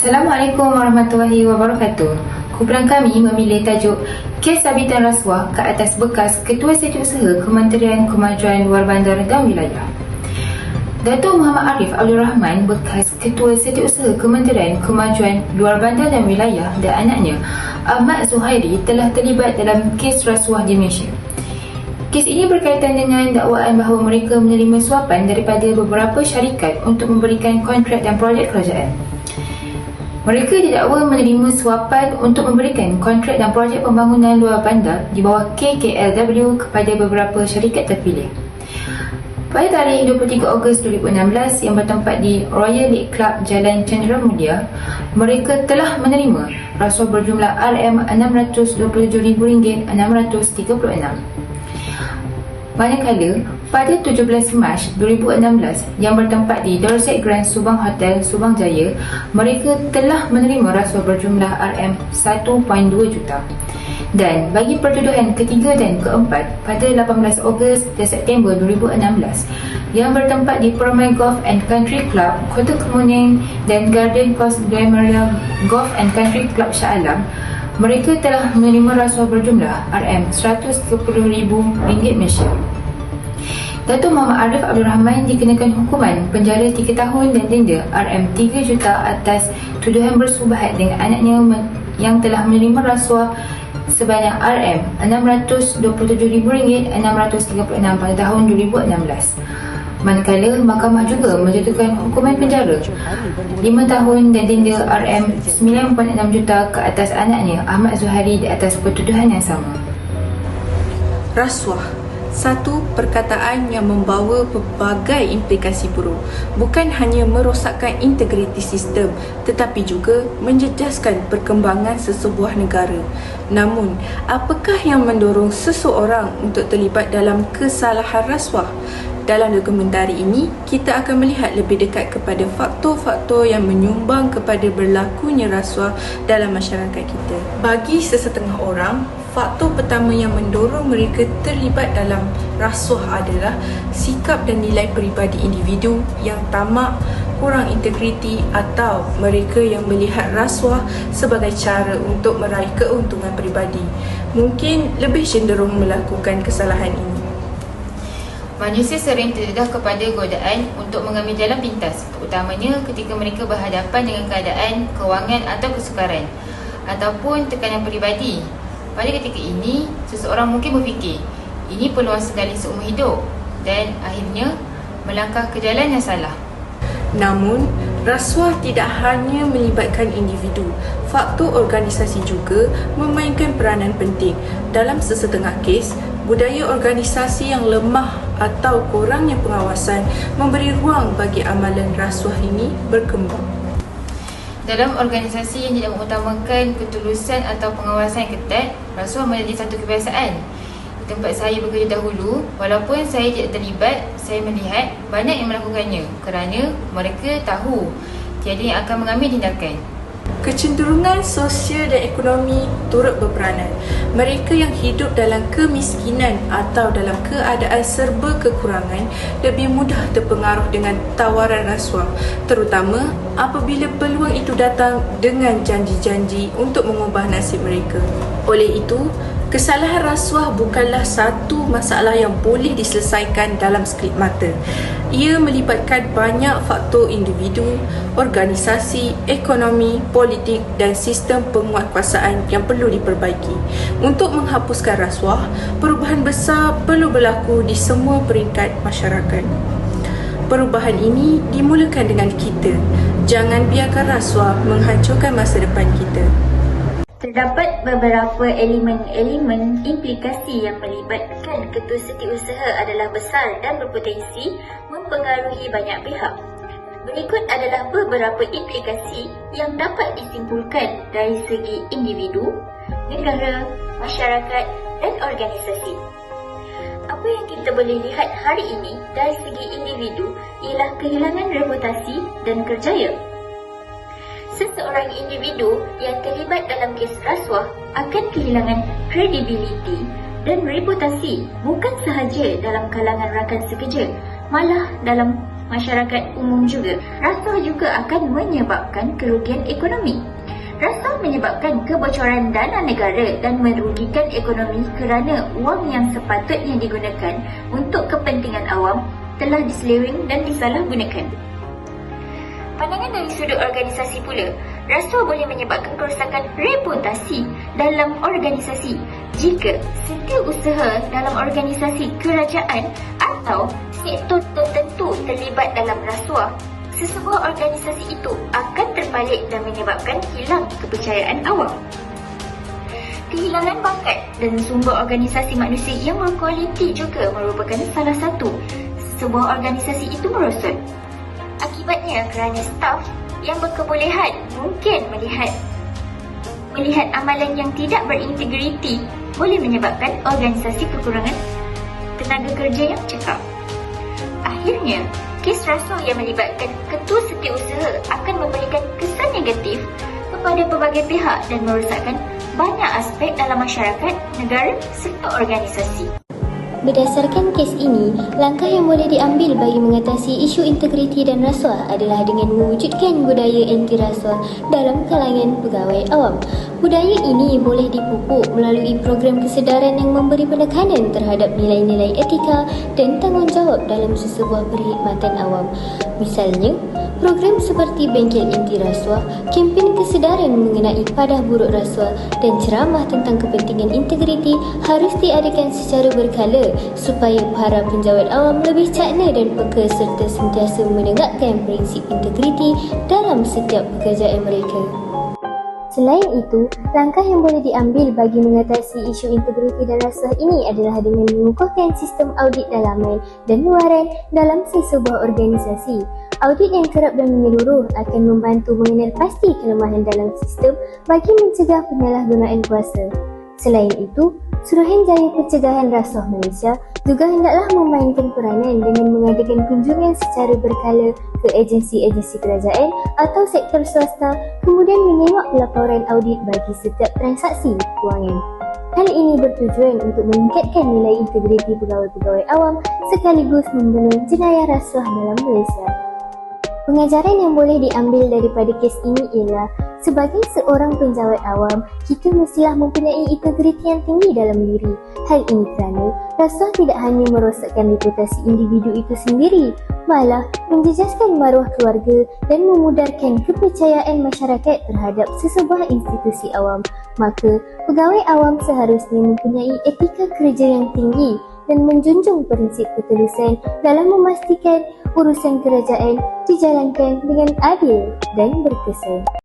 Assalamualaikum warahmatullahi wabarakatuh. Kumpulan kami memilih tajuk Kes Sabitan Rasuah ke atas bekas Ketua Setiausaha Kementerian Kemajuan Luar Bandar dan Wilayah. Datuk Muhammad Arif Abdul Rahman, bekas Ketua Setiausaha Kementerian Kemajuan Luar Bandar dan Wilayah, dan anaknya Ahmad Zuhairi telah terlibat dalam kes rasuah di Malaysia. Kes ini berkaitan dengan dakwaan bahawa mereka menerima suapan daripada beberapa syarikat untuk memberikan kontrak dan projek kerajaan. Mereka didakwa menerima suapan untuk memberikan kontrak dan projek pembangunan luar bandar di bawah KKLW kepada beberapa syarikat terpilih. Pada tarikh 23 Ogos 2016 yang bertempat di Royal League Club Jalan Cendera Mulia, mereka telah menerima rasuah berjumlah RM627,636. Manakala, pada 17 Mac 2016 yang bertempat di Dorset Grand Subang Hotel, Subang Jaya, mereka telah menerima rasuah berjumlah RM1.2 juta. Dan bagi pertuduhan ketiga dan keempat pada 18 Ogos dan September 2016 yang bertempat di Permai Golf and Country Club, Kota Kemuning dan Garden Coast Glamoria Golf and Country Club Shah Alam, mereka telah menerima rasuah berjumlah RM130,000 Malaysia. Datuk Muhammad Arif Abdul Rahman dikenakan hukuman penjara 3 tahun dan denda RM3 juta atas tuduhan bersubahat dengan anaknya yang telah menerima rasuah sebanyak RM627,636 pada tahun 2016. Manakala, mahkamah juga menjatuhkan hukuman penjara 5 tahun dan denda RM9.6 juta ke atas anaknya Ahmad Zuhairi di atas pertuduhan yang sama. Rasuah, satu perkataan yang membawa pelbagai implikasi buruk, bukan hanya merosakkan integriti sistem tetapi juga menjejaskan perkembangan sesebuah negara. Namun, apakah yang mendorong seseorang untuk terlibat dalam kesalahan rasuah? Dalam dokumentari ini, kita akan melihat lebih dekat kepada faktor-faktor yang menyumbang kepada berlakunya rasuah dalam masyarakat kita. Bagi sesetengah orang, faktor pertama yang mendorong mereka terlibat dalam rasuah adalah sikap dan nilai peribadi individu yang tamak, kurang integriti, atau mereka yang melihat rasuah sebagai cara untuk meraih keuntungan peribadi. Mungkin lebih cenderung melakukan kesalahan ini. Manusia sering terdedah kepada godaan untuk mengambil jalan pintas, terutamanya ketika mereka berhadapan dengan keadaan kewangan atau kesukaran ataupun tekanan peribadi. Pada ketika ini, seseorang mungkin berfikir, ini peluang sekali seumur hidup, dan akhirnya melangkah ke jalan yang salah. Namun, rasuah tidak hanya melibatkan individu. Faktor organisasi juga memainkan peranan penting. Dalam sesetengah kes, budaya organisasi yang lemah atau kurangnya pengawasan memberi ruang bagi amalan rasuah ini berkembang. Dalam organisasi yang tidak mengutamakan ketulusan atau pengawasan yang ketat, rasuah menjadi satu kebiasaan. Di tempat saya bekerja dahulu, walaupun saya tidak terlibat, saya melihat banyak yang melakukannya kerana mereka tahu tiada yang akan mengambil tindakan. Kecenderungan sosial dan ekonomi turut berperanan. Mereka yang hidup dalam kemiskinan atau dalam keadaan serba kekurangan lebih mudah terpengaruh dengan tawaran rasuah, terutama apabila peluang itu datang dengan janji-janji untuk mengubah nasib mereka. Oleh itu, kesalahan rasuah bukanlah satu masalah yang boleh diselesaikan dalam sekelip mata. Ia melibatkan banyak faktor individu, organisasi, ekonomi, politik dan sistem penguatkuasaan yang perlu diperbaiki. Untuk menghapuskan rasuah, perubahan besar perlu berlaku di semua peringkat masyarakat. Perubahan ini dimulakan dengan kita. Jangan biarkan rasuah menghancurkan masa depan kita. Terdapat beberapa elemen-elemen implikasi yang melibatkan ketua setiausaha adalah besar dan berpotensi mempengaruhi banyak pihak. Berikut adalah beberapa implikasi yang dapat disimpulkan dari segi individu, negara, masyarakat dan organisasi. Apa yang kita boleh lihat hari ini dari segi individu ialah kehilangan reputasi dan kerjaya. Seseorang individu yang terlibat dalam kes rasuah akan kehilangan kredibiliti dan reputasi bukan sahaja dalam kalangan rakan sekerja, malah dalam masyarakat umum juga. Rasuah juga akan menyebabkan kerugian ekonomi. Rasuah menyebabkan kebocoran dana negara dan merugikan ekonomi kerana wang yang sepatutnya digunakan untuk kepentingan awam telah diseleweng dan disalahgunakan. Pandangan dari sudut organisasi pula, rasuah boleh menyebabkan kerosakan reputasi dalam organisasi jika setiausaha dalam organisasi kerajaan atau sektor tertentu terlibat dalam rasuah. Sesebuah organisasi itu akan terbalik dan menyebabkan hilang kepercayaan awam. Kehilangan bakat dan sumber organisasi manusia yang berkualiti juga merupakan salah satu sebuah organisasi itu merosot. Akibatnya kerana staf yang berkebolehan mungkin melihat amalan yang tidak berintegriti boleh menyebabkan organisasi kekurangan tenaga kerja yang cekap. Akhirnya, kes rasuah yang melibatkan ketua setiausaha akan memberikan kesan negatif kepada pelbagai pihak dan merosakkan banyak aspek dalam masyarakat, negara serta organisasi. Berdasarkan kes ini, langkah yang boleh diambil bagi mengatasi isu integriti dan rasuah adalah dengan mewujudkan budaya anti rasuah dalam kalangan pegawai awam. Budaya ini boleh dipupuk melalui program kesedaran yang memberi penekanan terhadap nilai-nilai etika dan tanggungjawab dalam sesebuah perkhidmatan awam. Misalnya, program seperti bengkel anti rasuah, kempen kesedaran mengenai padah buruk rasuah dan ceramah tentang kepentingan integriti harus diadakan secara berkala supaya para penjawat awam lebih cakna dan peka serta sentiasa menegakkan prinsip integriti dalam setiap pekerjaan mereka. Selain itu, langkah yang boleh diambil bagi mengatasi isu integriti dan rasuah ini adalah dengan mengukuhkan sistem audit dalaman dan luaran dalam sesebuah organisasi. Audit yang kerap dan menyeluruh akan membantu mengenal pasti kelemahan dalam sistem bagi mencegah penyalahgunaan kuasa. Selain itu, Suruhanjaya Pencegahan Rasuah Malaysia juga hendaklah memainkan peranan dengan mengadakan kunjungan secara berkala ke agensi-agensi kerajaan atau sektor swasta, kemudian menyemak laporan audit bagi setiap transaksi kewangan. Hal ini bertujuan untuk meningkatkan nilai integriti pegawai-pegawai awam sekaligus membendung jenayah rasuah dalam Malaysia. Pengajaran yang boleh diambil daripada kes ini ialah sebagai seorang penjawat awam, kita mestilah mempunyai integriti yang tinggi dalam diri. Hal ini kerana rasuah tidak hanya merosakkan reputasi individu itu sendiri, malah menjejaskan maruah keluarga dan memudarkan kepercayaan masyarakat terhadap sesebuah institusi awam. Maka, pegawai awam seharusnya mempunyai etika kerja yang tinggi dan menjunjung prinsip ketulusan dalam memastikan urusan kerajaan dijalankan dengan adil dan berkesan.